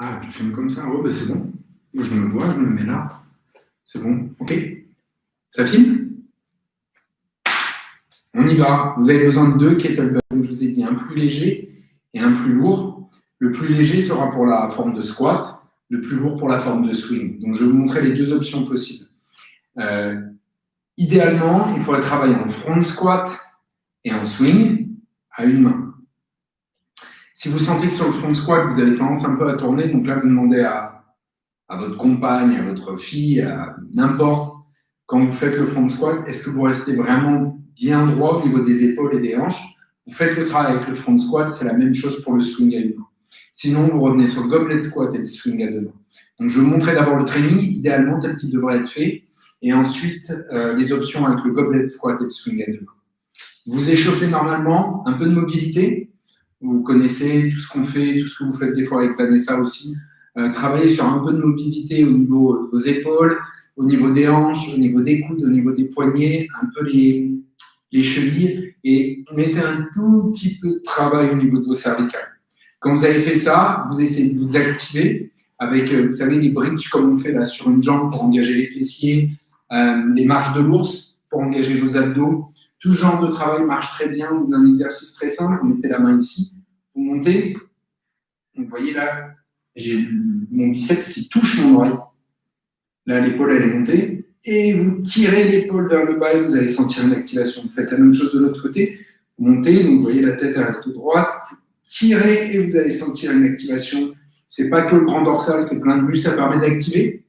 Ah, tu filmes comme ça? Oh, ben c'est bon. Moi, je me vois, je me mets là. C'est bon, ok. Ça filme? On y va. Vous avez besoin de deux kettlebells, comme je vous ai dit, un plus léger et un plus lourd. Le plus léger sera pour la forme de squat, le plus lourd pour la forme de swing. Donc, je vais vous montrer les deux options possibles. Idéalement, il faudrait travailler en front squat et en swing à une main. Si vous sentez que sur le front squat, vous avez tendance un peu à tourner, donc là, vous demandez à votre compagne, à votre fille, à n'importe, quand vous faites le front squat, est-ce que vous restez vraiment bien droit au niveau des épaules et des hanches? Vous faites le travail avec le front squat, c'est la même chose pour le swing à une main. Sinon, vous revenez sur le goblet squat et le swing à deux mains. Donc, je vais vous montrer d'abord le training, idéalement tel qu'il devrait être fait, et ensuite les options avec le goblet squat et le swing à deux mains. Vous échauffez normalement, un peu de mobilité. Vous connaissez tout ce qu'on fait, tout ce que vous faites des fois avec Vanessa aussi. Travaillez sur un peu de mobilité au niveau de vos épaules, au niveau des hanches, au niveau des coudes, au niveau des poignets, un peu les chevilles, et mettez un tout petit peu de travail au niveau de vos cervicales. Quand vous avez fait ça, vous essayez de vous activer avec, vous savez, les bridges comme on fait là sur une jambe pour engager les fessiers, les marches de l'ours pour engager vos abdos. Tout ce genre de travail marche très bien, ou d'un exercice très simple. Vous mettez la main ici, vous montez. Vous voyez là, j'ai mon biceps qui touche mon oreille. Là, l'épaule, elle est montée. Et vous tirez l'épaule vers le bas et vous allez sentir une activation. Vous faites la même chose de l'autre côté. Vous montez, donc vous voyez la tête, elle reste droite. Vous tirez et vous allez sentir une activation. C'est pas que le grand dorsal, c'est plein de muscles, ça permet d'activer.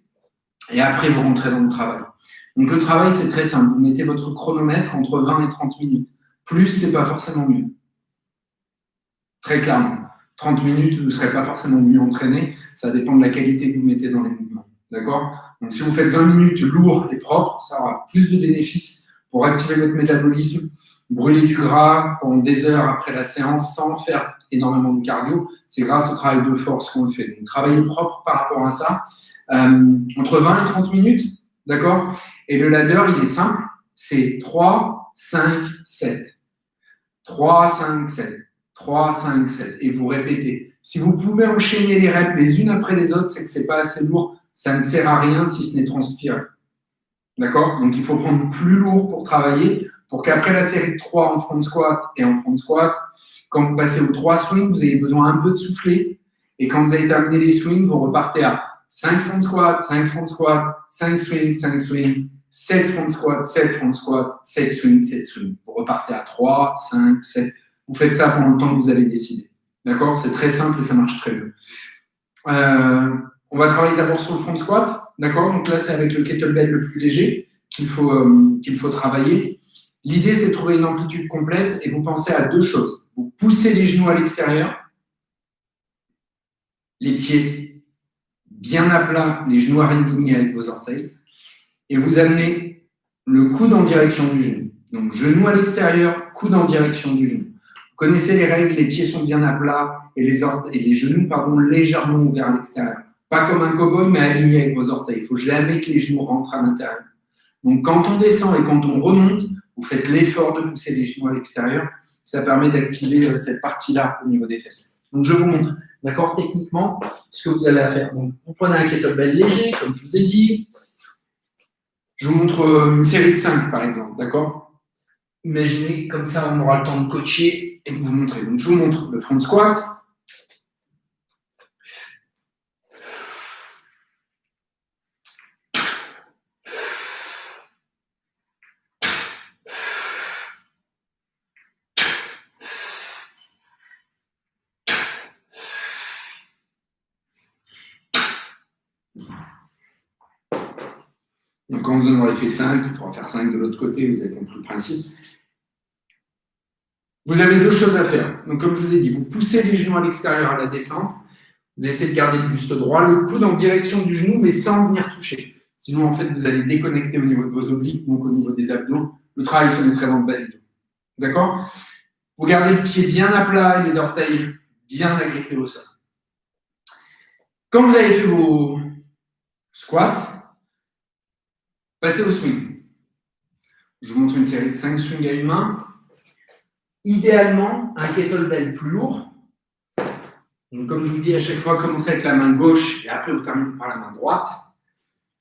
Et après, vous rentrez dans le travail. Donc le travail, c'est très simple. Vous mettez votre chronomètre entre 20 et 30 minutes. Plus, c'est pas forcément mieux. Très clairement. 30 minutes, vous ne serez pas forcément mieux entraîné. Ça dépend de la qualité que vous mettez dans les mouvements. D'accord? Donc si vous faites 20 minutes lourd et propre, ça aura plus de bénéfices pour activer votre métabolisme, brûler du gras pendant des heures après la séance sans faire énormément de cardio. C'est grâce au travail de force qu'on le fait. Donc travailler propre par rapport à ça. Entre 20 et 30 minutes, d'accord? Et le ladder, il est simple, c'est 3, 5, 7. 3, 5, 7. 3, 5, 7. Et vous répétez. Si vous pouvez enchaîner les reps les unes après les autres, c'est que ce n'est pas assez lourd. Ça ne sert à rien si ce n'est transpirer. D'accord? Donc, il faut prendre plus lourd pour travailler, pour qu'après la série de 3 en front squat et en front squat, quand vous passez aux 3 swings, vous ayez besoin un peu de souffler. Et quand vous avez terminé les swings, vous repartez à 5 front squat, 5 front squat, 5 swings, 5 swings, 7 front squat, 7 front squat, 7 swings, 7 swings. Vous repartez à 3, 5, 7. Vous faites ça pendant le temps que vous avez décidé. D'accord? C'est très simple et ça marche très bien. On va travailler d'abord sur le front squat. D'accord? Donc là, c'est avec le kettlebell le plus léger qu'il faut travailler. L'idée, c'est de trouver une amplitude complète et vous pensez à deux choses. Vous poussez les genoux à l'extérieur, les pieds bien à plat, les genoux alignés avec vos orteils, et vous amenez le coude en direction du genou. Donc, genou à l'extérieur, coude en direction du genou. Vous connaissez les règles, les pieds sont bien à plat et les genoux légèrement ouverts à l'extérieur. Pas comme un cow-boy, mais alignés avec vos orteils. Il ne faut jamais que les genoux rentrent à l'intérieur. Donc, quand on descend et quand on remonte, vous faites l'effort de pousser les genoux à l'extérieur. Ça permet d'activer cette partie-là au niveau des fesses. Donc, je vous montre, d'accord, techniquement, ce que vous avez à faire. Donc, vous prenez un kettlebell léger, comme je vous ai dit. Je vous montre une série de 5, par exemple, d'accord? Imaginez, comme ça, on aura le temps de coacher et de vous montrer. Donc, je vous montre le front squat. Donc, quand vous en aurez fait 5, il faudra faire 5 de l'autre côté, vous avez compris le principe. Vous avez deux choses à faire. Donc, comme je vous ai dit, vous poussez les genoux à l'extérieur à la descente. Vous essayez de garder le buste droit, le coude en direction du genou, mais sans venir toucher. Sinon, en fait, vous allez déconnecter au niveau de vos obliques, donc au niveau des abdos. Le travail se mettrait dans le bas du dos. D'accord? Vous gardez le pied bien à plat et les orteils bien agrippés au sol. Quand vous avez fait vos squats, passez au swing. Je vous montre une série de 5 swings à une main. Idéalement, un kettlebell plus lourd Donc, comme je vous dis à chaque fois, commencez avec la main gauche et après vous terminez par la main droite.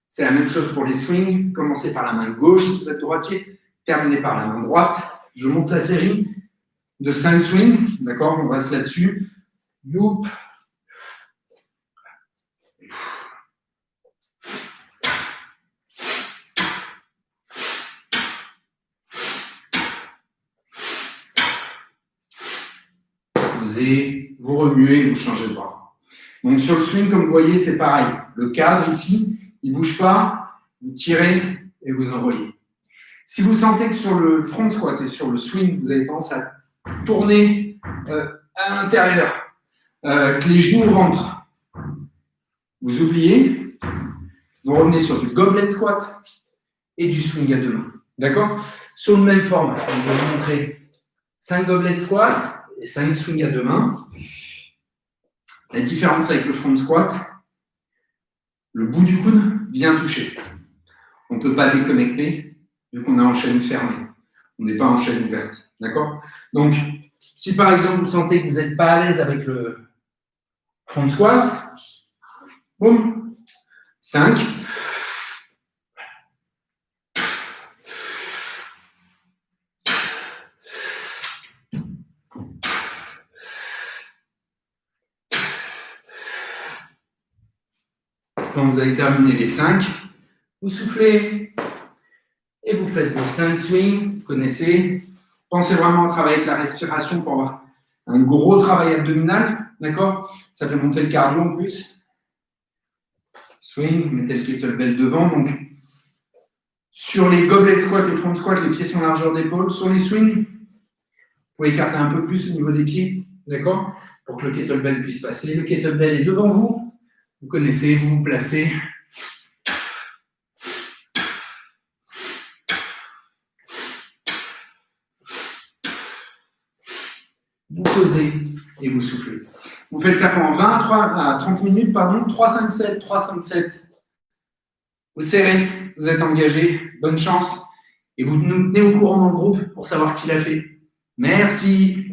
C'est la même chose pour les swings. Commencez par la main gauche si vous êtes droitier, terminez par la main droite. Je monte la série de 5 swings. D'accord, on reste là-dessus. Youp. Posez, vous remuez, vous changez de bras. Donc sur le swing, comme vous voyez, c'est pareil. Le cadre ici, il ne bouge pas, vous tirez et vous envoyez. Si vous sentez que sur le front squat et sur le swing, vous avez tendance à tourner à l'intérieur, que les genoux rentrent, vous oubliez, vous revenez sur du goblet squat et du swing à deux mains. D'accord? Sur le même format, je vais vous montrer 5 goblet squat et 5 swings à deux mains. La différence avec le front squat, le bout du coude vient toucher. On ne peut pas déconnecter vu qu'on est en chaîne fermée. On n'est pas en chaîne ouverte. D'accord? Donc, si par exemple vous sentez que vous n'êtes pas à l'aise avec le front squat, boum, 5. Quand vous avez terminé les 5, vous soufflez et vous faites vos 5 swings, vous connaissez. Pensez vraiment à travailler avec la respiration pour avoir un gros travail abdominal, d'accord? Ça fait monter le cardio en plus. Swing, vous mettez le kettlebell devant. Donc, sur les goblet squats et front squat, les pieds sont largeur d'épaule. Sur les swings, vous pouvez écarter un peu plus au niveau des pieds, d'accord? Pour que le kettlebell puisse passer. Le kettlebell est devant vous. Vous connaissez, vous vous placez. Vous posez et vous soufflez. Vous faites ça pendant 20 à 30 minutes, 3-5-7, 3-5-7. Vous serrez, vous êtes engagé, bonne chance. Et vous nous tenez au courant dans le groupe pour savoir qui l'a fait. Merci.